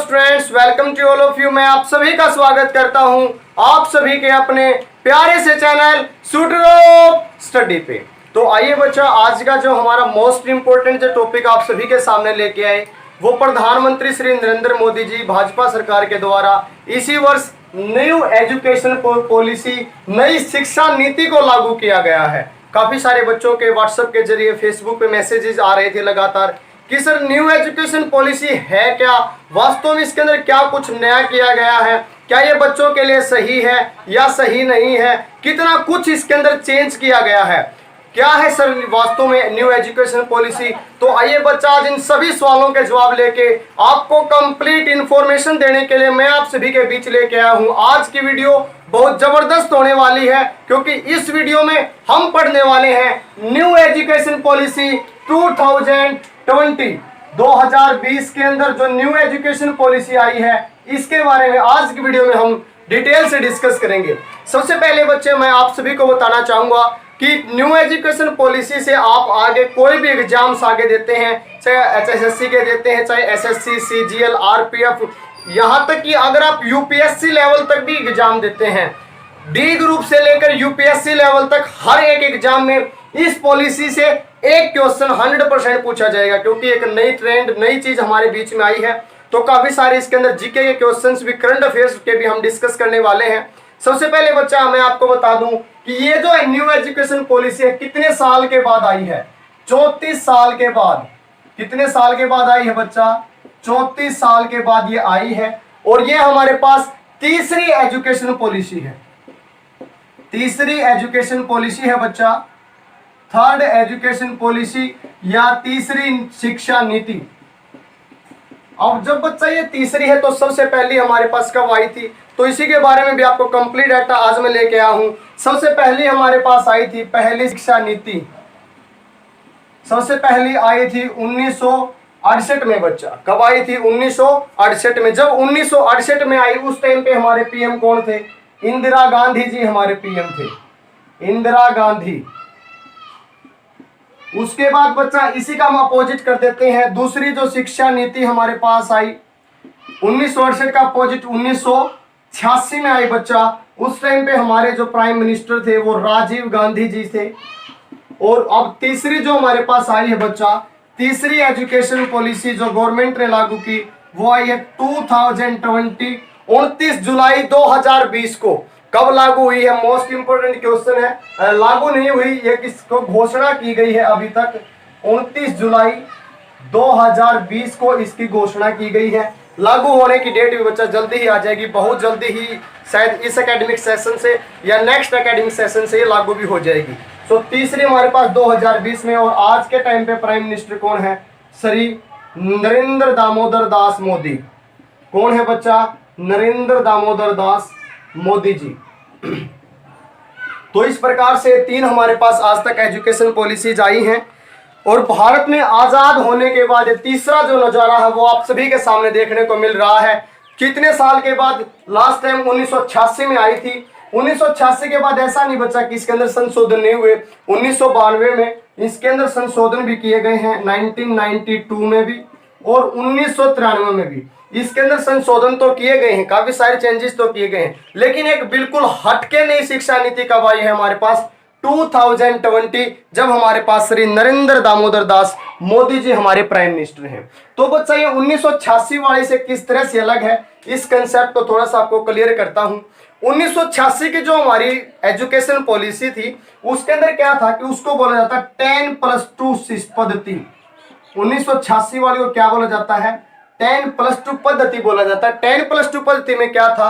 Students, welcome to all of you. मैं आप सभी का स्वागत करता हूं आप सभी के अपने प्यारे से चैनल शूटर ऑफ स्टडी पे। तो आइए बच्चा, आज का जो हमारा मोस्ट इंपोर्टेंट जो टॉपिक आप सभी के सामने लेके आए वो प्रधानमंत्री श्री नरेंद्र मोदी जी भाजपा सरकार के द्वारा इसी वर्ष न्यू एजुकेशन पॉलिसी, नई शिक्षा नीति को लागू किया गया है। काफी सारे बच्चों के व्हाट्सएप के जरिए, फेसबुक पे मैसेजेस आ रहे थे लगातार कि सर न्यू एजुकेशन पॉलिसी है क्या, वास्तव में इसके अंदर क्या कुछ नया किया गया है, क्या ये बच्चों के लिए सही है या सही नहीं है, कितना कुछ इसके अंदर चेंज किया गया है, क्या है सर वास्तव में न्यू एजुकेशन पॉलिसी। तो आइए बच्चा, आज इन सभी सवालों के जवाब लेके आपको कंप्लीट इंफॉर्मेशन देने के लिए मैं आप सभी के बीच लेके आया हूं। आज की वीडियो बहुत जबरदस्त होने वाली है क्योंकि इस वीडियो में हम पढ़ने वाले हैं न्यू एजुकेशन पॉलिसी 2020 के अंदर जो न्यू एजुकेशन पॉलिसी आई है इसके बारे में आज की वीडियो में हम डिटेल से डिस्कस करेंगे। सबसे पहले बच्चे, मैं आप सभी को बताना चाहूंगा कि न्यू एजुकेशन पॉलिसी से आप आगे कोई भी एग्जाम्स आगे देते हैं, चाहे HSSC के देते हैं, चाहे SSC, CGL, RPF, यहाँ तक कि अगर आप UPSC लेवल तक भी एग्जाम देते हैं, D ग्रुप से लेकर UPSC लेवल तक हर एक एग्जाम में इस पॉलिसी से एक क्वेश्चन 100% पूछा जाएगा क्योंकि एक नई ट्रेंड, नई चीज हमारे बीच में आई है। तो काफी सारे इसके अंदर जीके के क्वेश्चंस भी, करंट अफेयर्स के भी हम डिस्कस करने वाले हैं। सबसे पहले बच्चा, मैं आपको बता दूं कि ये जो न्यू एजुकेशन पॉलिसी है कितने साल के बाद आई है? 34 साल के बाद। कितने साल के बाद आई है बच्चा? 34 साल के बाद ये आई है और ये हमारे पास तीसरी एजुकेशन पॉलिसी है। तीसरी एजुकेशन पॉलिसी है बच्चा, थर्ड एजुकेशन पॉलिसी या तीसरी शिक्षा नीति। अब जब बच्चा ये तीसरी है तो सबसे पहली हमारे पास कब आई थी, तो इसी के बारे में भी आपको कंप्लीट डाटा आज मैं लेके आया हूं। सबसे पहली हमारे पास आई थी पहली शिक्षा नीति, सबसे पहली आई थी 1968 में बच्चा। कब आई थी? 1968 में। जब 1968 में आई उस टाइम पे हमारे पीएम कौन थे? इंदिरा गांधी जी हमारे पीएम थे, इंदिरा गांधी। उसके बाद बच्चा इसी का हम अपोजिट कर देते हैं, दूसरी जो शिक्षा नीति हमारे पास आई 1968 का अपोजिट 1986 में आई बच्चा। उस टाइम पे हमारे जो प्राइम मिनिस्टर थे वो राजीव गांधी जी थे। और अब तीसरी जो हमारे पास आई है बच्चा, तीसरी एजुकेशन पॉलिसी जो गवर्नमेंट ने लागू की वो आई है 2020, 29 जुलाई 2020 को। कब लागू हुई है? मोस्ट इंपोर्टेंट क्वेश्चन है। लागू नहीं हुई, ये किसको घोषणा की गई है अभी तक? 29 जुलाई 2020 को इसकी घोषणा की गई है। लागू होने की डेट भी बच्चा जल्दी ही आ जाएगी, बहुत जल्दी ही, शायद इस एकेडमिक सेशन से या नेक्स्ट एकेडमिक सेशन से ये लागू भी हो जाएगी। तो तीसरी हमारे पास 2020 में। और आज के टाइम पे प्राइम मिनिस्टर कौन है? श्री नरेंद्र दामोदर दास मोदी। कौन है बच्चा? नरेंद्र दामोदर दास मोदी जी। तो इस प्रकार से तीन हमारे पास आज तक एजुकेशन पॉलिसीज आई हैं और भारत में आजाद होने के बाद तीसरा जो नजारा है वो आप सभी के सामने देखने को मिल रहा है। कितने साल के बाद? लास्ट टाइम 1986 में आई थी। 1986 के बाद ऐसा नहीं बचा कि इसके अंदर संशोधन नहीं हुए। 1992 में इसके अंदर संशोधन भी किए गए हैं, 1992 में भी और 1993 में भी इसके अंदर संशोधन तो किए गए हैं, काफी सारे चेंजेस तो किए गए हैं। लेकिन एक बिल्कुल हटके नई शिक्षा नीति कब आई है हमारे पास? 2020, जब हमारे पास श्री नरेंद्र दामोदर दास मोदी जी हमारे प्राइम मिनिस्टर हैं। तो बच्चा ये 1986 वाले से किस तरह से अलग है, इस कंसेप्ट को थोड़ा सा आपको क्लियर करता हूं। 1986 की जो हमारी एजुकेशन पॉलिसी थी उसके अंदर क्या था कि उसको बोला जाता है 10+2 पद्धति। 1986 वाली को क्या बोला जाता है? 10+2 पद्धति बोला जाता है। 10+2 पद्धति में क्या था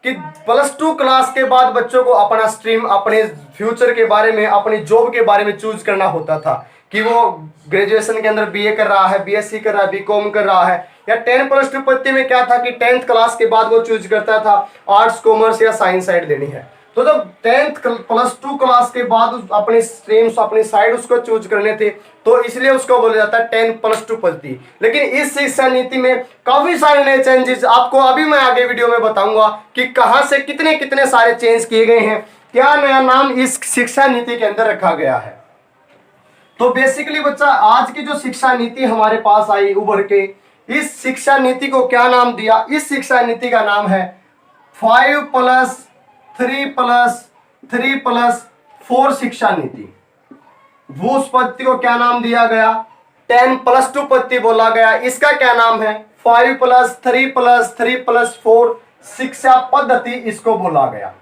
कि +2 क्लास के बाद बच्चों को अपना स्ट्रीम, अपने फ्यूचर के बारे में, अपनी जॉब के बारे में चूज करना होता था कि वो ग्रेजुएशन के अंदर BA कर रहा है, BSc कर रहा है, BCom कर रहा है। या 10+2 पद्धति में क्या था कि 10th क्लास के बाद वो चूज करता था आर्ट्स, कॉमर्स या साइंस साइड लेनी है। तो जब 10+2 क्लास के बाद अपने स्ट्रीम्स, अपनी साइड उसको चूज करने थे तो इसलिए उसको बोला जाता है 10+2 पद्धति। लेकिन इस शिक्षा नीति में काफी सारे नए चेंजेस आपको अभी मैं आगे वीडियो में बताऊंगा कि कहां से कितने कितने सारे चेंज किए गए हैं, क्या नया नाम इस शिक्षा नीति के अंदर रखा गया है। तो बेसिकली बच्चा, आज की जो शिक्षा नीति हमारे पास आई उभर के, इस शिक्षा नीति को क्या नाम दिया? इस शिक्षा नीति का नाम है 5+3+3+4 शिक्षा नीति। भूस्पत्ति को क्या नाम दिया गया? 10+2 पत्ति बोला गया। इसका क्या नाम है? 5+3+3+4 शिक्षा पद्धति इसको बोला गया।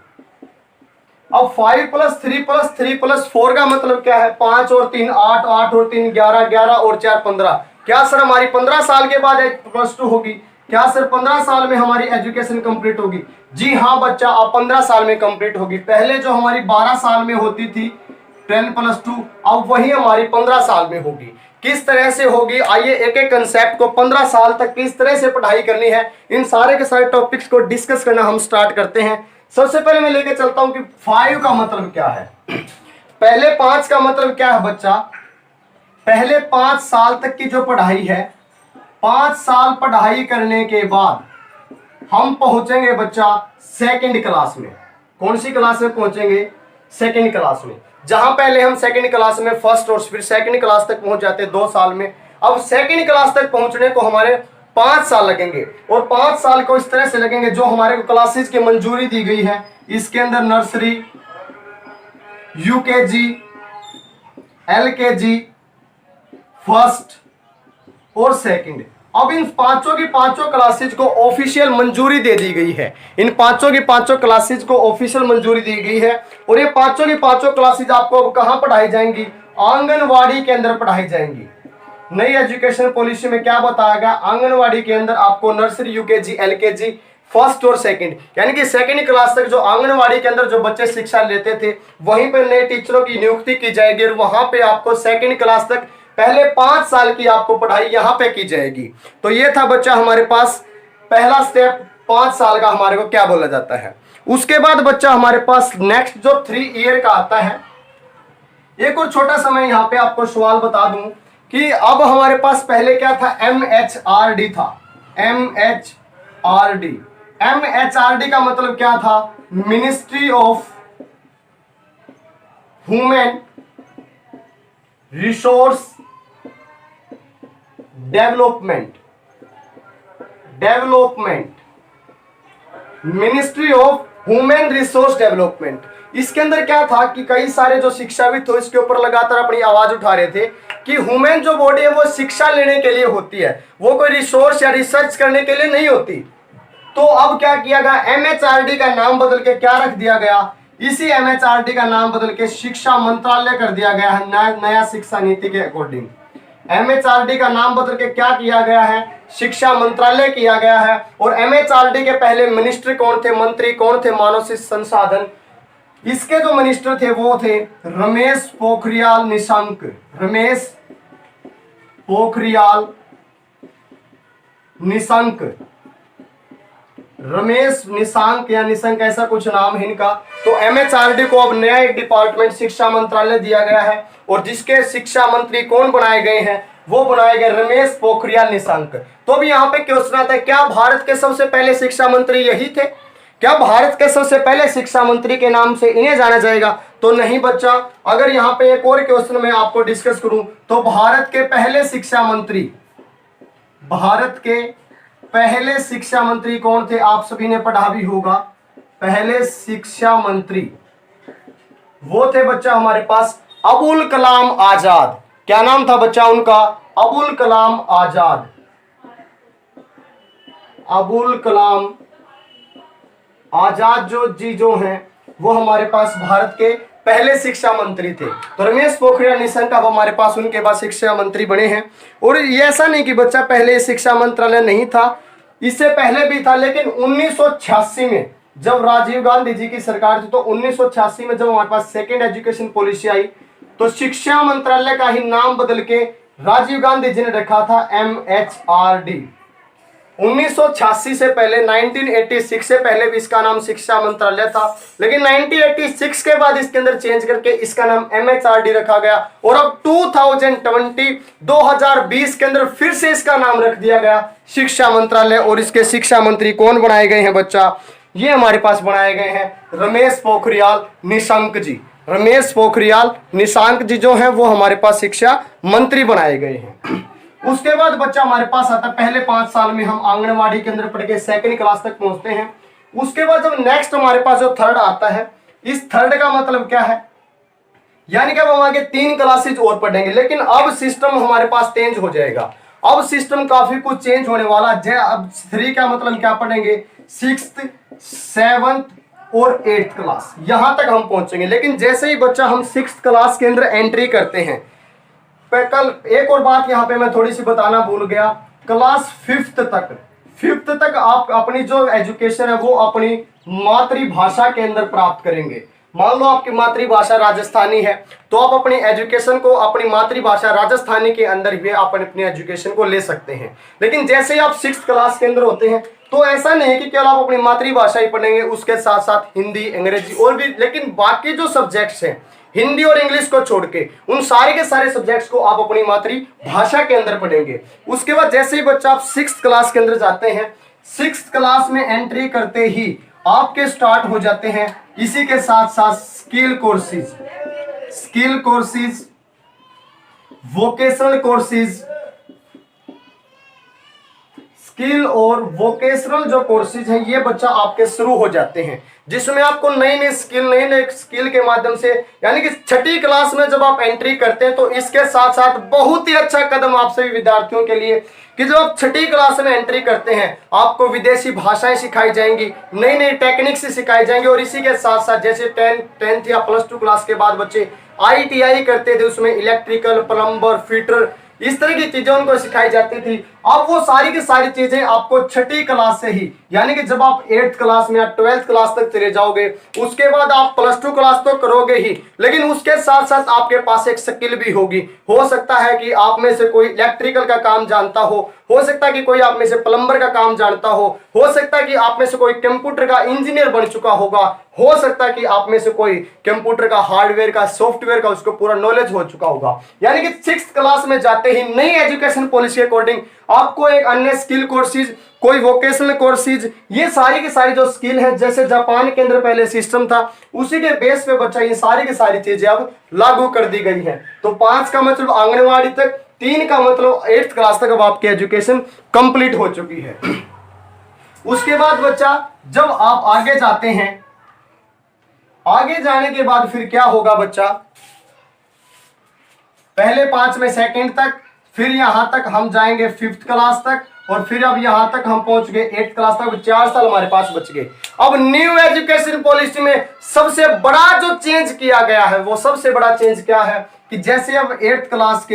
अब 5+3+3+4 का मतलब क्या है? 5 और 3 8, 8 और 3 11, 11 और 4 15। क्या सर हमारी 15 साल के बाद +2 होगी? क्या सर 15 साल में हमारी एजुकेशन कंप्लीट होगी? जी हाँ बच्चा, अब 15 साल में कंप्लीट होगी। पहले जो हमारी 12 साल में होती थी 10+2, अब वही हमारी 15 साल में होगी। किस तरह से होगी? आइए एक एक कंसेप्ट को 15 साल तक किस तरह से पढ़ाई करनी है, इन सारे के सारे टॉपिक्स को डिस्कस करना हम स्टार्ट करते हैं। सबसे पहले मैं लेके चलता हूं कि 5 का मतलब क्या है। पहले 5 का मतलब क्या है बच्चा? पहले 5 साल तक की जो पढ़ाई है, 5 साल पढ़ाई करने के बाद हम पहुंचेंगे बच्चा सेकंड क्लास में। कौन सी क्लास में पहुंचेंगे? सेकंड क्लास में। जहां पहले हम सेकंड क्लास में फर्स्ट और फिर सेकंड क्लास तक पहुंच जाते 2 साल में, अब सेकंड क्लास तक पहुंचने को हमारे 5 साल लगेंगे। और 5 साल को इस तरह से लगेंगे, जो हमारे को क्लासेस की मंजूरी दी गई है इसके अंदर नर्सरी, यूकेजी, एलकेजी, फर्स्ट और सेकंड। अब इन पांचों की पांचों क्लासेज को ऑफिशियल मंजूरी दे दी गई है। इन पांचों की पांचों क्लासेज को ऑफिशियल मंजूरी दी गई है। और ये पांचों की पांचों क्लासेज आपको अब कहां पढ़ाई जाएंगी? आंगनवाड़ी के अंदर पढ़ाई जाएंगी। नई एजुकेशन पॉलिसी में क्या बताया गया? आंगनवाड़ी के अंदर आपको नर्सरी, यूकेजी, एलकेजी, फर्स्ट और सेकंड, यानी कि सेकंड क्लास तक जो आंगनवाड़ी के अंदर जो बच्चे शिक्षा लेते थे वहीं पर नए टीचरों की नियुक्ति की जाएगी और वहां पे आपको सेकंड क्लास तक पहले 5 साल की आपको पढ़ाई यहां पे की जाएगी। तो ये था बच्चा हमारे पास पहला स्टेप, 5 साल का हमारे को क्या बोला जाता है। उसके बाद बच्चा हमारे पास नेक्स्ट जो 3 ईयर का आता है। एक और छोटा सा मैं यहाँ पे आपको सवाल बता दूं कि अब हमारे पास पहले क्या था? MHRD था। MHRD का मतलब क्या था? Ministry of human resource development. Ministry of human resource development. इसके अंदर क्या था कि कई सारे जो शिक्षाविद थे इसके ऊपर लगातार अपनी आवाज उठा रहे थे कि ह्यूमन जो बॉडी है वो शिक्षा लेने के लिए होती है, वो कोई रिसोर्स या रिसर्च करने के लिए नहीं होती। तो अब क्या किया गया? MHRD का नाम बदल के क्या रख दिया गया? इसी MHRD का नाम बदल के शिक्षा मंत्रालय कर दिया गया है नया शिक्षा नीति के अकॉर्डिंग। MHRD का नाम बदल के क्या किया गया है? शिक्षा मंत्रालय किया गया है। और MHRD के पहले मिनिस्टर कौन थे, मंत्री कौन थे? मानव संसाधन। इसके जो मिनिस्टर थे वो थे रमेश पोखरियाल निशंक। रमेश पोखरियाल निशंक, रमेश निशंक या निशंक ऐसा कुछ नाम है इनका। तो MHRD को अब नया एक डिपार्टमेंट शिक्षा मंत्रालय दिया गया है और जिसके शिक्षा मंत्री कौन बनाए गए हैं? वो बनाए गए रमेश पोखरियाल निशंक। तो अब यहाँ पे क्वेश्चन आता है, क्या भारत के सबसे पहले शिक्षा मंत्री यही थे? क्या भारत के सबसे पहले शिक्षा मंत्री के नाम से इन्हें जाना जाएगा? तो नहीं बच्चा। अगर यहाँ पे एक और क्वेश्चन मैं आपको डिस्कस करूं तो भारत के पहले शिक्षा मंत्री कौन थे? आप सभी ने पढ़ा भी होगा। पहले शिक्षा मंत्री वो थे बच्चा हमारे पास अबुल कलाम आजाद। क्या नाम था बच्चा उनका? अबुल कलाम आजाद। अबुल कलाम आजाद जो हैं वो हमारे पास भारत के पहले शिक्षा मंत्री थे। तो रमेश पोखरियाल निशंक अब हमारे पास उनके बाद शिक्षा मंत्री बने हैं। और ये ऐसा नहीं कि बच्चा पहले शिक्षा मंत्रालय नहीं था, इससे पहले भी था, लेकिन 1986 में जब राजीव गांधी जी की सरकार थी तो 1986 में जब हमारे पास सेकेंड एजुकेशन पॉलिसी आई तो शिक्षा मंत्रालय का ही नाम बदल के राजीव गांधी जी ने रखा था MHRD। 1986 से पहले 1986 से पहले भी इसका नाम शिक्षा मंत्रालय था, लेकिन 1986 के बाद इसके अंदर चेंज करके इसका नाम MHRD रखा गया। और अब 2020 के अंदर फिर से इसका नाम रख दिया गया शिक्षा मंत्रालय। और इसके शिक्षा मंत्री कौन बनाए गए हैं बच्चा? ये हमारे पास बनाए गए हैं रमेश पोखरियाल निशंक जी। रमेश पोखरियाल निशंक जी जो हैं वो हमारे पास शिक्षा मंत्री बनाए गए हैं। उसके बाद बच्चा हमारे पास आता है, पहले 5 साल में हम आंगनवाड़ी के अंदर पढ़ के सेकंड क्लास तक पहुंचते हैं। उसके बाद जब नेक्स्ट हमारे पास जो थर्ड आता है, इस थर्ड का मतलब क्या है, यानी कि अब हम आगे 3 क्लासेज और पढ़ेंगे, लेकिन अब सिस्टम हमारे पास चेंज हो जाएगा। अब सिस्टम काफी कुछ चेंज होने वाला है। अब 3 का मतलब क्या पढ़ेंगे, 6th 7th और 8th क्लास, यहां तक हम पहुंचेंगे। लेकिन जैसे ही बच्चा हम 6th क्लास के अंदर एंट्री करते हैं, कल एक और बात यहां पे मैं थोड़ी सी बताना भूल गया, क्लास 5th तक आप अपनी जो एजुकेशन है वो अपनी मातृभाषा के अंदर प्राप्त करेंगे। मान लो आपकी मातृभाषा राजस्थानी है, तो आप अपनी एजुकेशन को अपनी मातृभाषा राजस्थानी के अंदर भी आप अपनी एजुकेशन को ले सकते हैं। लेकिन जैसे ही आप 6th क्लास के अंदर होते हैं, तो ऐसा नहीं है कि केवल आप अपनी मातृभाषा ही पढ़ेंगे, उसके साथ साथ हिंदी, अंग्रेजी और भी, लेकिन बाकी जो सब्जेक्ट्स हैं हिंदी और इंग्लिश को छोड़ के उन सारे के सारे सब्जेक्ट्स को आप अपनी मातृभाषा के अंदर पढ़ेंगे। उसके बाद जैसे ही बच्चा आप 6th क्लास के अंदर जाते हैं, 6th क्लास में एंट्री करते ही आपके स्टार्ट हो जाते हैं इसी के साथ साथ skill courses, vocational courses, skill और वोकेशनल जो कोर्सेज हैं ये बच्चा आपके शुरू हो जाते हैं, जिसमें आपको नई नई स्किल के माध्यम से, यानी कि 6ठी क्लास में जब आप एंट्री करते हैं, तो इसके साथ साथ बहुत ही अच्छा कदम आप सभी विद्यार्थियों के लिए कि जब आप 6ठी क्लास में एंट्री करते हैं, आपको विदेशी भाषाएं सिखाई जाएंगी, नई नई टेक्निक्स सिखाई जाएंगी। और इसी के साथ साथ जैसे 10th या +2 क्लास के बाद बच्चे ITI करते थे, उसमें इलेक्ट्रिकल, प्लम्बर, फिटर, इस तरह की चीजें उनको सिखाई जाती थी। अब वो सारी की सारी चीजें आपको 6ठी क्लास से ही, यानी कि जब आप 8th क्लास में या 12th क्लास तक चले जाओगे, उसके बाद आप +2 क्लास तो करोगे ही, लेकिन उसके साथ साथ आपके पास एक स्किल भी होगी। हो सकता है कि आप में से कोई इलेक्ट्रिकल का काम जानता हो सकता है कि कोई आप में से प्लम्बर का काम जानता हो सकता है कि आप में से कोई कंप्यूटर का इंजीनियर बन चुका होगा, हो सकता है कि आप में से कोई कंप्यूटर का, हार्डवेयर का, सॉफ्टवेयर का उसको पूरा नॉलेज हो चुका होगा। यानी कि 6th क्लास में जाते ही नई एजुकेशन पॉलिसी के अकॉर्डिंग आपको एक अन्य स्किल कोर्सेज, कोई वोकेशनल कोर्सेज, ये सारी की सारी जो स्किल है, जैसे जापान के अंदर पहले सिस्टम था, उसी के बेस पे बच्चा ये सारी की सारी चीजें अब लागू कर दी गई है। तो 5 का मतलब आंगनवाड़ी तक, 3 का मतलब 8th क्लास तक अब आपकी एजुकेशन कंप्लीट हो चुकी है। उसके बाद बच्चा जब आप आगे जाते हैं, आगे जाने के बाद फिर क्या होगा बच्चा, पहले 5 में 2nd तक, फिर यहां तक हम जाएंगे 5th क्लास तक, और फिर अब यहां तक हम पहुंच गए 8th क्लास तक। 4 साल हमारे पास बच गए। अब न्यू एजुकेशन पॉलिसी में सबसे बड़ा जो चेंज किया गया है, वो सबसे बड़ा चेंज क्या है कि जैसे अब 8th क्लास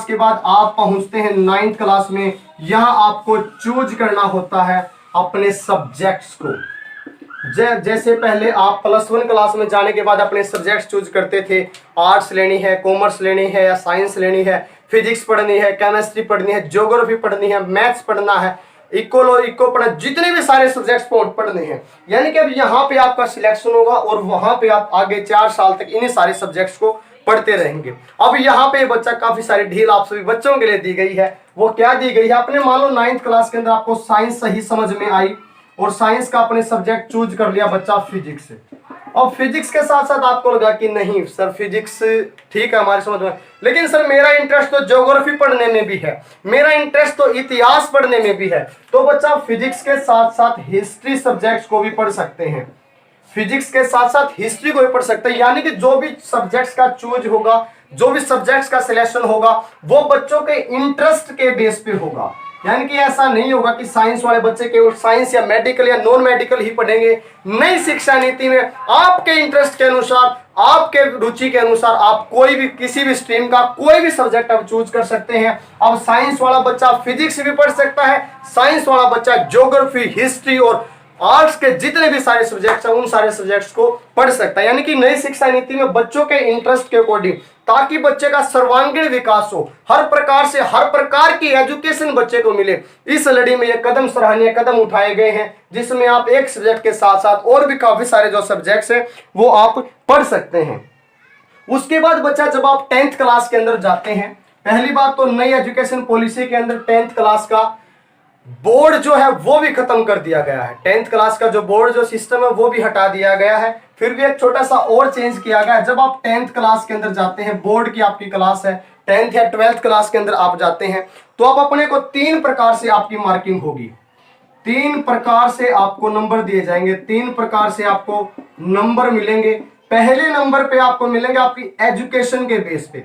के बाद आप पहुंचते हैं 9th क्लास में, यहां आपको चूज करना होता है अपने सब्जेक्ट्स को। जैसे पहले आप +1 क्लास में जाने के बाद अपने सब्जेक्ट्स चूज करते थे, आर्ट्स लेनी है, कॉमर्स लेनी है या साइंस लेनी है, फिजिक्स पढ़नी है, केमिस्ट्री पढ़नी है, ज्योग्राफी पढ़नी है, मैथ्स पढ़ना है, इको पढ़ना, जितने भी सारे सब्जेक्ट्स पढ़ने हैं। यानी कि अब यहाँ पे आपका सिलेक्शन होगा और वहां पे आप आगे 4 साल तक इन्हीं सारे सब्जेक्ट्स को पढ़ते रहेंगे। अब यहाँ पे बच्चा काफी सारी ढील आप सभी बच्चों के लिए दी गई है। वो क्या दी गई है, आपने मान लो 9th क्लास के अंदर आपको साइंस सही समझ में आई और साइंस का अपने सब्जेक्ट चूज कर लिया बच्चा फिजिक्स से। और फिजिक्स के साथ साथ आपको लगा कि नहीं सर फिजिक्स ठीक है हमारी समझ में, लेकिन सर मेरा इंटरेस्ट तो ज्योग्राफी पढ़ने में भी है, मेरा इंटरेस्ट तो इतिहास पढ़ने में भी है, तो बच्चा फिजिक्स के साथ साथ हिस्ट्री सब्जेक्ट्स को भी पढ़ सकते हैं, फिजिक्स के साथ साथ हिस्ट्री को भी पढ़ सकते हैं। यानी कि जो भी सब्जेक्ट्स का चूज होगा, जो भी सब्जेक्ट्स का सिलेक्शन होगा, वो बच्चों के इंटरेस्ट के बेस पे होगा। यानी कि ऐसा नहीं होगा कि साइंस वाले बच्चे केवल साइंस या मेडिकल या नॉन मेडिकल ही पढ़ेंगे। नई शिक्षा नीति में आपके इंटरेस्ट के अनुसार, आपके रुचि के अनुसार आप कोई भी किसी भी स्ट्रीम का कोई भी सब्जेक्ट आप चूज कर सकते हैं। अब साइंस वाला बच्चा फिजिक्स भी पढ़ सकता है, साइंस वाला बच्चा ज्योग्राफी, हिस्ट्री और आर्ट्स के जितने भी सारे सब्जेक्ट्स हैं उन सारे सब्जेक्ट्स को पढ़ सकता है। यानी कि नई शिक्षा नीति में बच्चों के इंटरेस्ट के अकॉर्डिंग, ताकि बच्चे का सर्वांगीण विकास हो, हर प्रकार से हर प्रकार की एजुकेशन बच्चे को मिले, इस लड़ी में ये कदम सराहनीय कदम उठाए गए हैं, जिसमें आप एक सब्जेक्ट के साथ साथ और भी काफी सारे जो सब्जेक्ट्स हैं वो आप पढ़ सकते हैं। उसके बाद बच्चा जब आप 10th क्लास के अंदर जाते हैं, पहली बात तो नई एजुकेशन पॉलिसी के अंदर 10th क्लास का बोर्ड जो है वो भी खत्म कर दिया गया है। 10th क्लास का जो बोर्ड जो सिस्टम है वो भी हटा दिया गया है। फिर भी एक छोटा सा और चेंज किया गया है। जब आप 10th क्लास के अंदर जाते हैं, बोर्ड की आपकी क्लास है 10th या 12th क्लास के अंदर आप जाते हैं, तो आप अपने को 3 प्रकार से आपकी मार्किंग होगी। 3 प्रकार से आपको नंबर दिए जाएंगे, 3 प्रकार से आपको नंबर मिलेंगे। पहले नंबर पे आपको मिलेंगे आपकी एजुकेशन के बेस पे।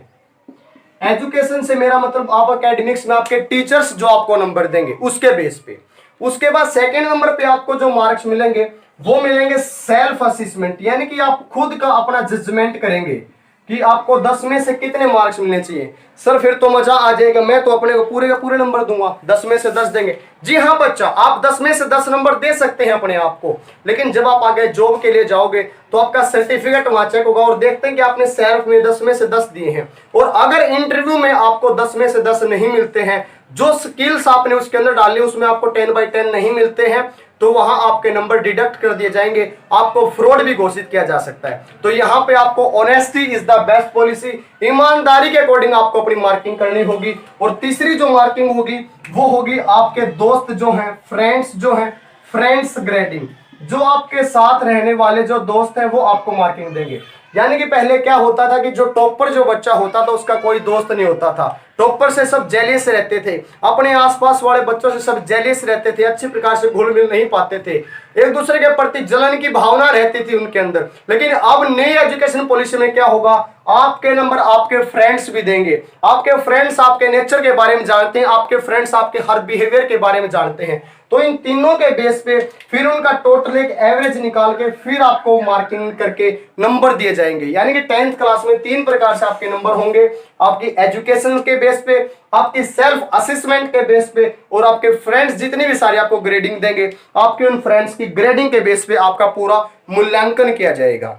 एजुकेशन से मेरा मतलब आप एकेडमिक्स में आपके टीचर्स जो आपको नंबर देंगे उसके बेस पे। उसके बाद सेकंड नंबर पे आपको जो मार्क्स मिलेंगे वो मिलेंगे सेल्फ असेसमेंट, यानी कि आप खुद का अपना जजमेंट करेंगे कि आपको 10 में से कितने मार्क्स मिलने चाहिए। सर फिर तो मजा आ जाएगा, मैं तो अपने को पूरे का पूरे नंबर दूंगा, 10 में से 10 देंगे। जी हाँ बच्चा, आप 10 में से 10 नंबर दे सकते हैं अपने आप को, लेकिन जब आप आगे जॉब के लिए जाओगे तो आपका सर्टिफिकेट वहां चेक होगा और देखते हैं कि आपने सेल्फ में 10 में से 10 दिए हैं। और अगर इंटरव्यू में आपको 10 में से 10 नहीं मिलते हैं, जो स्किल्स आपने उसके अंदर डाली उसमें आपको 10/10 नहीं मिलते हैं, तो वहां आपके नंबर डिडक्ट कर दिए जाएंगे, आपको फ्रॉड भी घोषित किया जा सकता है। तो यहाँ पे आपको honesty is the best policy, ईमानदारी के अकॉर्डिंग आपको अपनी मार्किंग करनी होगी। और तीसरी जो मार्किंग होगी वो होगी आपके दोस्त जो हैं, फ्रेंड्स जो हैं, फ्रेंड्स ग्रेडिंग। जो आपके साथ रहने वाले जो दोस्त हैं वो आपको मार्किंग देंगे। यानी कि पहले क्या होता था कि जो टॉपर जो बच्चा होता था उसका कोई दोस्त नहीं होता था, टॉपर से सब जेलियस रहते थे, अपने आसपास वाले बच्चों से सब जेलियस रहते थे, अच्छी प्रकार से घुल मिल नहीं पाते थे, एक दूसरे के प्रति जलन की भावना रहती थी उनके अंदर। लेकिन अब नई एजुकेशन पॉलिसी में क्या होगा, आपके नंबर आपके फ्रेंड्स भी देंगे। आपके फ्रेंड्स आपके नेचर के बारे में जानते हैं, आपके फ्रेंड्स आपके हर बिहेवियर के बारे में जानते हैं। तो इन तीनों के बेस पे फिर उनका टोटल एक एवरेज निकाल के फिर आपको मार्किंग करके नंबर दिए जाएंगे। यानी कि 10th क्लास में 3 प्रकार से आपके नंबर होंगे, आपकी एजुकेशन के बेस पे, आपकी सेल्फ असेसमेंट के बेस पे, और आपके फ्रेंड्स जितने भी सारे आपको ग्रेडिंग देंगे, आपके उन फ्रेंड्स की ग्रेडिंग के बेस पे आपका पूरा मूल्यांकन किया जाएगा।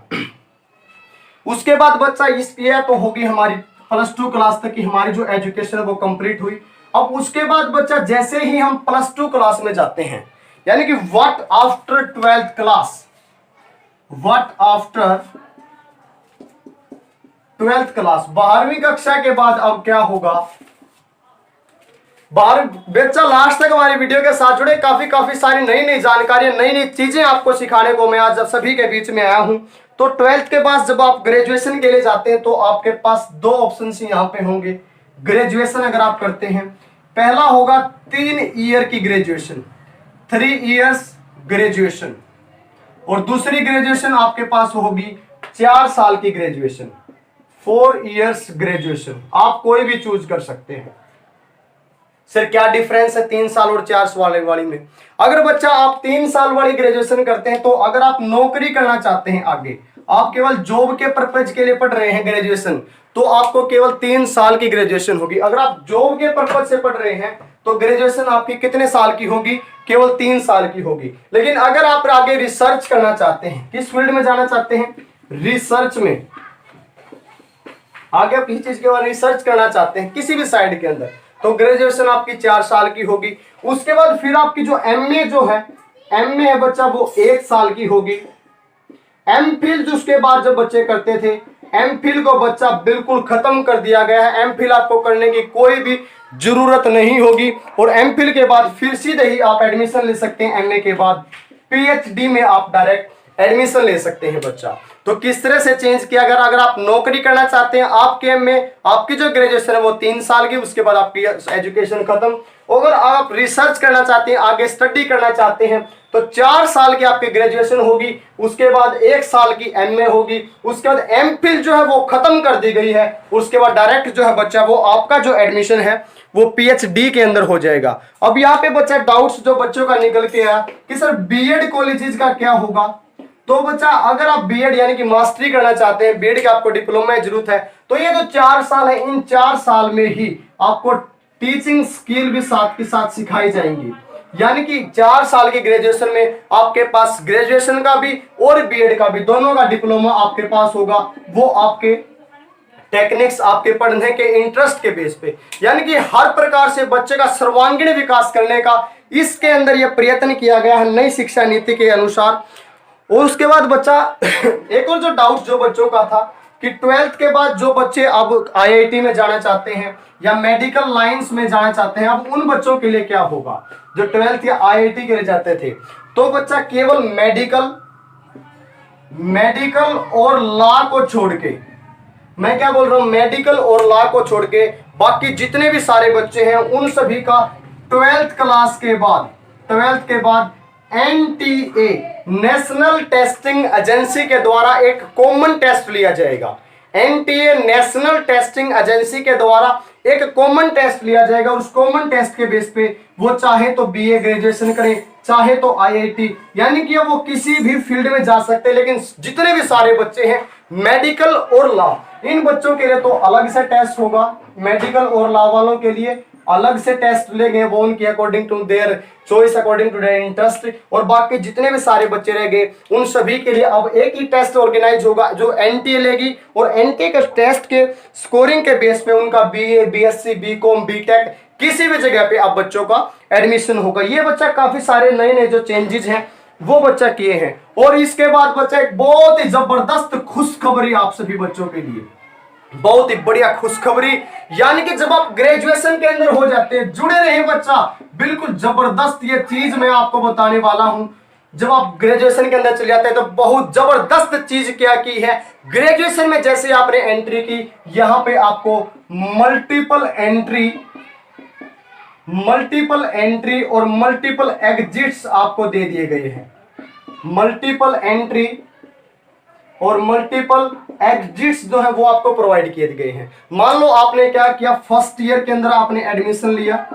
उसके बाद बच्चा इस ये तो होगी हमारी +2 क्लास तक की हमारी जो एजुकेशन है वो कंप्लीट हुई। अब उसके बाद बच्चा जैसे ही हम +2 क्लास में जाते हैं, यानी कि what after 12th class, what after 12th class, 12वीं कक्षा के बाद अब क्या होगा। बच्चा लास्ट तक हमारी वीडियो के साथ जुड़े, काफी सारी नई जानकारियां, नई चीजें आपको सिखाने को मैं आज सभी के बीच में आया हूं। तो 12th के बाद जब आप ग्रेजुएशन के लिए जाते हैं तो आपके पास 2 ऑप्शन यहाँ पे होंगे। ग्रेजुएशन अगर आप करते हैं, पहला होगा 3 ईयर की ग्रेजुएशन, 3 इयर्स ग्रेजुएशन, और दूसरी ग्रेजुएशन आपके पास होगी 4 साल की ग्रेजुएशन, 4 इयर्स ग्रेजुएशन। आप कोई भी चूज कर सकते हैं। सर क्या डिफरेंस है 3 साल और 4 साल वाली में? अगर बच्चा आप 3 साल वाली ग्रेजुएशन करते हैं तो अगर आप नौकरी करना चाहते हैं आगे, आप केवल जॉब के पर्पज के लिए पढ़ रहे हैं ग्रेजुएशन, तो आपको केवल 3 साल की ग्रेजुएशन होगी। अगर आप जॉब के पर्पज से पढ़ रहे हैं तो ग्रेजुएशन आपकी कितने साल की होगी? केवल 3 साल की होगी। लेकिन अगर आप आगे रिसर्च करना चाहते हैं, किस फील्ड में जाना चाहते हैं? रिसर्च में, आगे आप किसी चीज के बारे में रिसर्च करना चाहते हैं किसी भी साइड के अंदर, तो ग्रेजुएशन आपकी 4 साल की होगी। उसके बाद फिर आपकी जो एमए जो है, एमए है बच्चा वो 1 साल की होगी। एमफिल जो उसके बाद जो बच्चे करते थे, एमफिल को बच्चा बिल्कुल खत्म कर दिया गया है। एमफिल आपको करने की कोई भी जरूरत नहीं होगी, और एमफिल के बाद फिर सीधे ही आप एडमिशन ले सकते हैं। एमए के बाद पीएचडी में आप डायरेक्ट एडमिशन ले सकते हैं बच्चा। तो किस तरह से चेंज किया, अगर आप नौकरी करना चाहते हैं, आपके में आपकी जो ग्रेजुएशन है वो 3 साल की, उसके बाद आपकी एजुकेशन खत्म। अगर आप रिसर्च करना चाहते हैं, आगे स्टडी करना चाहते हैं, तो 4 साल की आपकी ग्रेजुएशन होगी, उसके बाद 1 साल की एमए होगी, उसके बाद एमफिल जो है वो खत्म कर दी गई है, उसके बाद डायरेक्ट जो है बच्चा वो आपका जो एडमिशन है वो पीएचडी के अंदर हो जाएगा। अब यहाँ पे बच्चा डाउट्स जो बच्चों का निकल के आया कि सर बीएड कॉलेजेस का क्या होगा। तो बच्चा अगर आप बीएड यानी कि मास्टरी करना चाहते हैं, बीएड की आपको डिप्लोमा की जरूरत है, तो ये जो 4 साल है, इन 4 साल में ही आपको टीचिंग स्किल भी साथ के साथ सिखाई जाएंगी। यानी कि 4 साल की ग्रेजुएशन में आपके पास ग्रेजुएशन का भी और बीएड का भी दोनों का डिप्लोमा आपके पास होगा। वो आपके टेक्निक्स आपके पढ़ने के इंटरेस्ट के बेस पे, यानी कि हर प्रकार से बच्चे का सर्वांगीण विकास करने का इसके अंदर यह प्रयत्न किया गया है नई शिक्षा नीति के अनुसार। और उसके बाद बच्चा एक और जो डाउट जो बच्चों का था कि 12th के बाद जो बच्चे अब आईआईटी में जाना चाहते हैं या मेडिकल लाइंस में जाना चाहते हैं, अब उन बच्चों के लिए क्या होगा जो 12th या आईआईटी के लिए जाते थे। तो बच्चा केवल मेडिकल और लॉ को छोड़ के, मैं क्या बोल रहा हूं, मेडिकल और लॉ को छोड़ के बाकी जितने भी सारे बच्चे हैं उन सभी का 12th के बाद एनटीए नेशनल टेस्टिंग एजेंसी के द्वारा एक कॉमन टेस्ट लिया जाएगा। एनटीए नेशनल टेस्टिंग एजेंसी के द्वारा एक कॉमन टेस्ट लिया जाएगा। उस कॉमन टेस्ट के बेस पे वो चाहे तो बीए ग्रेजुएशन करें, चाहे तो आईआईटी, यानी कि वो किसी भी फील्ड में जा सकते हैं। लेकिन जितने भी सारे बच्चे हैं मेडिकल और लॉ, इन बच्चों के लिए तो अलग से टेस्ट होगा। मेडिकल और लॉ वालों के लिए अलग से टेस्ट लेंगे, वो उनकी according to their choice, according to their interest. और बाकी जितने भी सारे बच्चे रह गए उन सभी के लिए अब एक ही टेस्ट ऑर्गेनाइज होगा जो एनटीए लेगी। और एनटीए के टेस्ट के स्कोरिंग के बेस पे उनका बीए, बीएससी, बीकॉम, बीटेक किसी भी जगह पे अब बच्चों का एडमिशन होगा। ये बच्चा काफी सारे नए नए जो चेंजेस हैं वो बच्चा किए हैं। और इसके बाद बच्चा एक बहुत ही जबरदस्त खुशखबरी आप सभी बच्चों के लिए, बहुत ही बढ़िया खुशखबरी, यानी कि जब आप ग्रेजुएशन के अंदर हो जाते हैं, जुड़े रहे बच्चा, बिल्कुल जबरदस्त ये चीज मैं आपको बताने वाला हूं। जब आप ग्रेजुएशन के अंदर चले जाते हैं तो बहुत जबरदस्त चीज क्या की है। ग्रेजुएशन में जैसे आपने एंट्री की, यहां पे आपको मल्टीपल एंट्री और मल्टीपल एग्जिट्स आपको दे दिए गए हैं। मल्टीपल एंट्री और मल्टीपल एग्जिट्स जो है वो आपको प्रोवाइड किए गए हैं। मान लो आपने क्या किया, फर्स्ट ईयर के अंदर आपने एडमिशन लिया।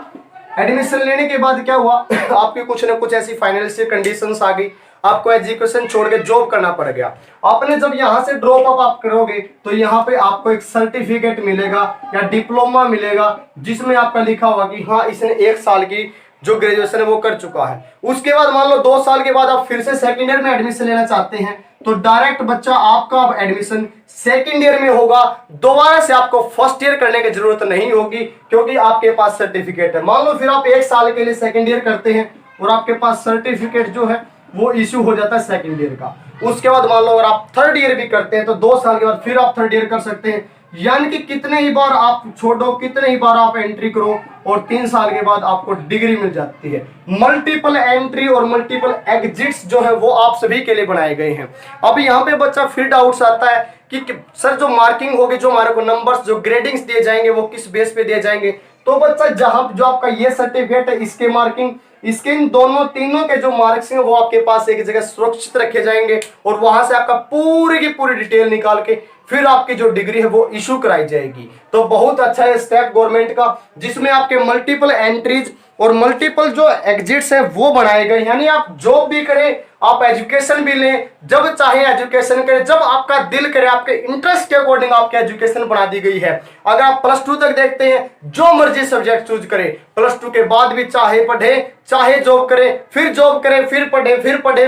एडमिशन लेने के बाद क्या हुआ, आपकी कुछ ना कुछ ऐसी फाइनेंशियल कंडीशंस आ गई, आपको एजुकेशन छोड़ के जॉब करना पड़ गया। आपने जब यहां से ड्रॉप अप आप करोगे तो यहाँ पे आपको एक सर्टिफिकेट मिलेगा या डिप्लोमा मिलेगा जिसमें आपका लिखा होगा कि हाँ इसने 1 साल की जो ग्रेजुएशन है वो कर चुका है। उसके बाद मान लो 2 साल के बाद आप फिर से सेकेंड ईयर में एडमिशन लेना चाहते हैं तो डायरेक्ट बच्चा आपका अब एडमिशन सेकेंड ईयर में होगा। दोबारा से आपको फर्स्ट ईयर करने की जरूरत नहीं होगी क्योंकि आपके पास सर्टिफिकेट है। मान लो फिर आप 1 साल के लिए सेकेंड ईयर करते हैं और आपके पास सर्टिफिकेट जो है वो इश्यू हो जाता है सेकेंड ईयर का। उसके बाद मान लो अगर आप थर्ड ईयर भी करते हैं तो 2 साल के बाद फिर आप थर्ड ईयर कर सकते हैं। यानी कि कितने ही बार आप छोड़ो, कितने ही बार आप एंट्री करो और 3 साल के बाद आपको डिग्री मिल जाती है। मल्टीपल एंट्री और मल्टीपल एग्जिट्स जो है वो आप सभी के लिए बनाए गए हैं। अब यहाँ पे बच्चा फिर डाउट्स आता है कि सर जो मार्किंग होगी, जो हमारे को नंबर्स, जो ग्रेडिंग्स दिए जाएंगे वो किस बेस पे दिए जाएंगे। तो बच्चा जहां जो आपका ये सर्टिफिकेट है इसके मार्किंग, इसके इन दोनों तीनों के जो मार्क्स हैं वो आपके पास एक जगह सुरक्षित रखे जाएंगे और वहां से आपका पूरी की पूरी डिटेल निकाल के फिर आपकी जो डिग्री है वो इशू कराई जाएगी। तो बहुत अच्छा है स्टेप गवर्नमेंट का, जिसमें आपके मल्टीपल एंट्रीज और मल्टीपल जो एग्जिट्स है वो बनाए गए। यानी आप जॉब भी करें, आप एजुकेशन भी लें, जब चाहे एजुकेशन करें, जब आपका दिल करे, आपके इंटरेस्ट के अकॉर्डिंग आपकी एजुकेशन बना दी गई है। अगर आप +2 तक देखते हैं, जो मर्जी सब्जेक्ट चूज करें, +2 के बाद भी चाहे पढ़े, चाहे जॉब करें, फिर जॉब करें, फिर पढ़े,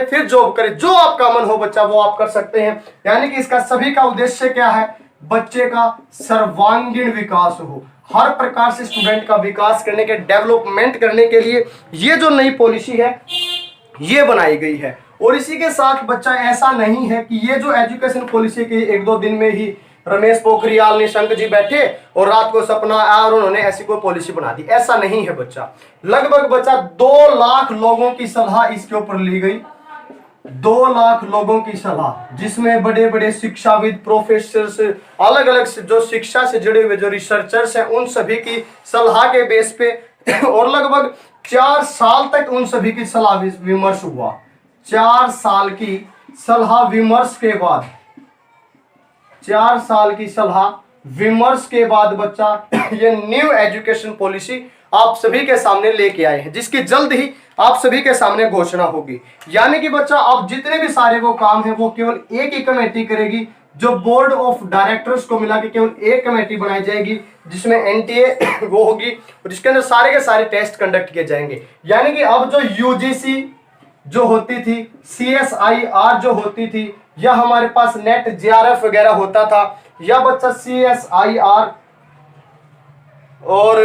फिर जॉब करें, जो आपका मन हो बच्चा वो आप कर सकते हैं। यानी कि इसका सभी का उद्देश्य क्या है, बच्चे का सर्वांगीण विकास हो, हर प्रकार से स्टूडेंट का विकास करने के, डेवलपमेंट करने के लिए ये जो नई पॉलिसी है ये बनाई गई है। और इसी के साथ बच्चा ऐसा नहीं है कि ये जो एजुकेशन पॉलिसी के 1-2 दिन में ही रमेश पोखरियाल निशंक जी बैठे और रात को सपना आया और उन्होंने ऐसी कोई पॉलिसी बना दी, ऐसा नहीं है बच्चा। लगभग बच्चा 2 लाख लोगों की सलाह इसके ऊपर ली गई, 2 लाख लोगों की सलाह, जिसमें बड़े बड़े शिक्षाविद, प्रोफेसर्स, अलग अलग जो शिक्षा से जुड़े हुए जो रिसर्चर्स हैं उन सभी की सलाह के बेस पे और लगभग 4 साल तक उन सभी की सलाह विमर्श हुआ। 4 साल की सलाह विमर्श के बाद, 4 साल की सलाह विमर्श के बाद बच्चा ये न्यू एजुकेशन पॉलिसी आप सभी के सामने लेके आए हैं, जिसकी जल्द ही आप सभी के सामने घोषणा होगी। यानी कि बच्चा अब जितने भी सारे वो काम है वो केवल एक ही कमेटी करेगी, जो बोर्ड ऑफ डायरेक्टर्स को मिला के केवल एक कमेटी बनाई जाएगी जिसमें एनटीए वो होगी और जिसके अंदर सारे के सारे टेस्ट कंडक्ट किए जाएंगे। यानी कि अब जो यूजीसी जो होती थी, CSIR जो होती थी, या हमारे पास नेट JRF वगैरह होता था, या बच्चा CSIR और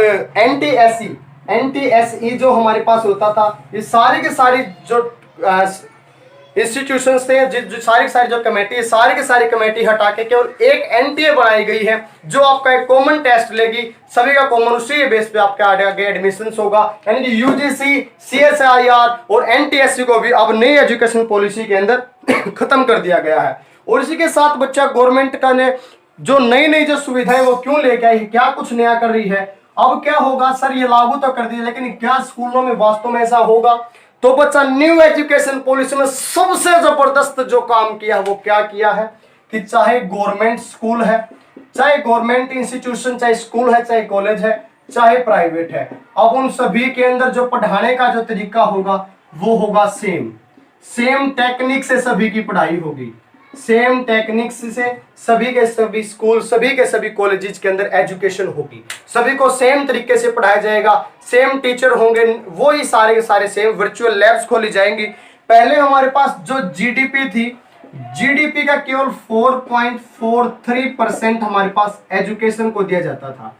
NTSE जो हमारे पास होता था, ये सारे के सारे जो इंस्टीट्यूशन से जो सारी जो कमेटी है, सारी की सारी कमेटी हटा के केवल एक एनटीए बनाई गई है, जो आपका एक कॉमन टेस्ट लेगी, सभी का कॉमन, उसी बेस पे आपका आगे एडमिशन होगा। यानी कि यूजीसी, सीएसआईआर और एनटीएससी को भी अब नई एजुकेशन पॉलिसी के अंदर खत्म कर दिया गया है। और इसी के साथ बच्चा गवर्नमेंट का ने जो नई जो सुविधाएं वो क्यों लेके आई है, क्या कुछ नया कर रही है, अब क्या होगा सर, ये लागू तो कर दिया, लेकिन क्या स्कूलों में वास्तव में ऐसा होगा? तो बच्चा न्यू एजुकेशन पॉलिसी में सबसे जबरदस्त जो काम किया है वो क्या किया है कि चाहे गवर्नमेंट स्कूल है, चाहे गवर्नमेंट इंस्टीट्यूशन, चाहे स्कूल है, चाहे कॉलेज है, चाहे प्राइवेट है, अब उन सभी के अंदर जो पढ़ाने का जो तरीका होगा वो होगा सेम टेक्निक से सभी की पढ़ाई होगी, सेम टेक्निक्स से सभी के सभी स्कूल, सभी के सभी कॉलेजेस के अंदर एजुकेशन होगी, सभी को सेम तरीके से पढ़ाया जाएगा, सेम टीचर होंगे, वो ही सारे के सारे सेम वर्चुअल लैब्स खोली जाएंगी। पहले हमारे पास जो जीडीपी थी, जीडीपी का केवल 4.43% हमारे पास एजुकेशन को दिया जाता था,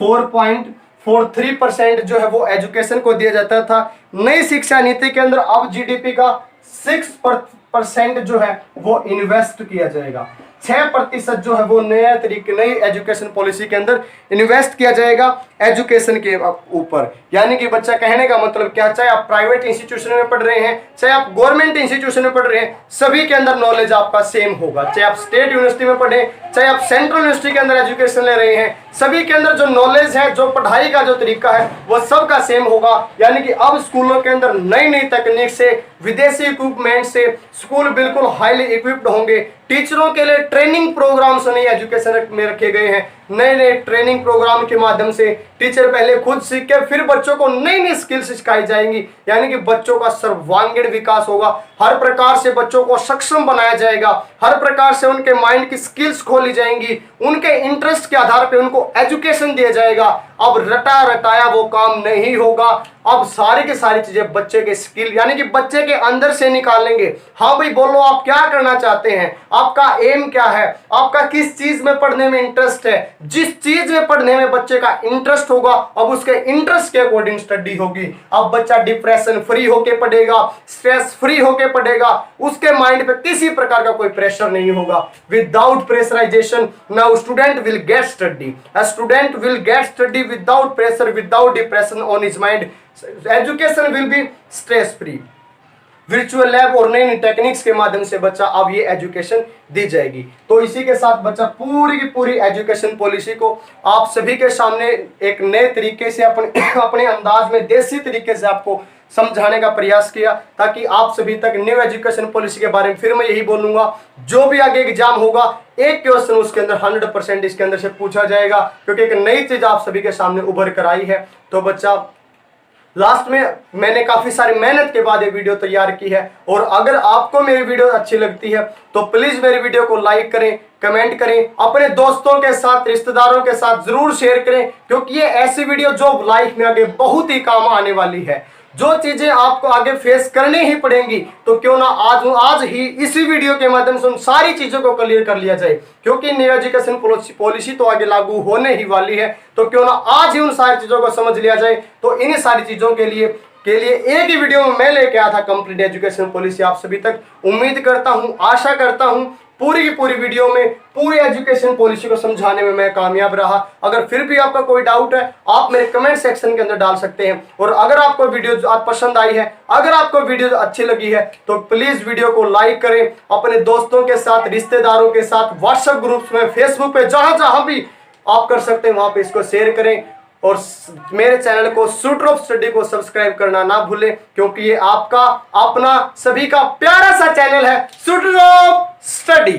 4.43% जो है वो एजुकेशन को दिया जाता था। नई शिक्षा नीति के अंदर अब जीडीपी का 6% जो है वो इन्वेस्ट किया जाएगा, 6% जो है वो नया तरीके, नई एजुकेशन पॉलिसी के अंदर इन्वेस्ट किया जाएगा एजुकेशन के ऊपर। यानी कि बच्चा कहने का मतलब क्या, चाहे आप प्राइवेट इंस्टीट्यूशन में पढ़ रहे हैं, चाहे आप गवर्नमेंट इंस्टीट्यूशन में पढ़ रहे हैं, सभी के अंदर नॉलेज आपका सेम होगा, चाहे आप स्टेट यूनिवर्सिटी में पढ़े, चाहे आप सेंट्रल यूनिवर्सिटी के अंदर एजुकेशन ले रहे हैं, सभी के अंदर जो नॉलेज है, जो पढ़ाई का जो तरीका है वो सबका सेम होगा। यानी कि अब स्कूलों के अंदर नई तकनीक से, विदेशी इक्विपमेंट से स्कूल बिल्कुल हाईली इक्विप्ड होंगे। टीचरों के लिए ट्रेनिंग प्रोग्राम्स नई एजुकेशन में रखे गए हैं, नए ट्रेनिंग प्रोग्राम के माध्यम से टीचर पहले खुद सीख के फिर बच्चों को नई स्किल्स सिखाई जाएंगी। यानी कि बच्चों का सर्वांगीण विकास होगा, हर प्रकार से बच्चों को सक्षम बनाया जाएगा, हर प्रकार से उनके माइंड की स्किल्स खोली जाएंगी, उनके इंटरेस्ट के आधार पे उनको एजुकेशन दिया जाएगा। अब रटा रटाया वो काम नहीं होगा, अब सारी की सारी चीजें बच्चे के स्किल, यानी कि बच्चे के अंदर से निकालेंगे। हाँ भाई बोलो, आप क्या करना चाहते हैं, आपका एम क्या है, आपका किस चीज में पढ़ने में इंटरेस्ट है। जिस चीज में पढ़ने में बच्चे का इंटरेस्ट होगा, अब उसके इंटरेस्ट के अकॉर्डिंग स्टडी होगी। अब बच्चा डिप्रेशन फ्री होके पढ़ेगा, स्ट्रेस फ्री होके पढ़ेगा, उसके माइंड पे किसी प्रकार का कोई प्रेशर नहीं होगा। Without pressurisation now student will get study, a student will get study without pressure, without depression on his mind. Education will be stress free. Virtual lab और नई टेक्निक्स के माध्यम से बच्चा अब ये एजुकेशन दी जाएगी। तो इसी के साथ बच्चा पूरी की पूरी एजुकेशन पॉलिसी को आप सभी के सामने एक नए तरीके से अपने अंदाज में, देसी तरीके से आपको समझाने का प्रयास किया, ताकि आप सभी तक न्यू एजुकेशन पॉलिसी के बारे में फिर मैं यही बोलूंगा, जो भी आगे एग्जाम होगा एक क्वेश्चन उसके अंदर 100% इसके अंदर से पूछा जाएगा, क्योंकि एक नई चीज आप सभी के सामने उभर कर आई है। तो बच्चा लास्ट में मैंने काफी सारी मेहनत के बाद ये वीडियो तैयार की है, और अगर आपको मेरी वीडियो अच्छी लगती है तो प्लीज मेरी वीडियो को लाइक करें, कमेंट करें, अपने दोस्तों के साथ, रिश्तेदारों के साथ जरूर शेयर करें, क्योंकि ये ऐसी वीडियो जो लाइफ में आगे बहुत ही काम आने वाली है। जो चीजें आपको आगे फेस करनी ही पड़ेंगी, तो क्यों ना आज ही इसी वीडियो के माध्यम से उन सारी चीजों को क्लियर कर लिया जाए, क्योंकि न्यू एजुकेशन पॉलिसी तो आगे लागू होने ही वाली है। तो क्यों ना आज ही उन सारी चीजों को समझ लिया जाए। तो इन सारी चीजों के लिए एक ही वीडियो में मैं लेके आया था कंप्लीट एजुकेशन पॉलिसी आप सभी तक। उम्मीद करता हूं, आशा करता हूं पूरी की पूरी वीडियो में पूरी एजुकेशन पॉलिसी को समझाने में मैं कामयाब रहा। अगर फिर भी आपका कोई डाउट है आप मेरे कमेंट सेक्शन के अंदर डाल सकते हैं। और अगर आपको वीडियो पसंद आई है, अगर आपको वीडियो अच्छी लगी है, तो प्लीज वीडियो को लाइक करें, अपने दोस्तों के साथ, रिश्तेदारों के साथ, व्हाट्सएप ग्रुप्स में, फेसबुक पे, जहां भी आप कर सकते हैं वहां पे इसको शेयर करें। और मेरे चैनल को सूटर ऑफ स्टडी को सब्सक्राइब करना ना भूलें, क्योंकि ये आपका अपना सभी का प्यारा सा चैनल है सूटर ऑफ स्टडी।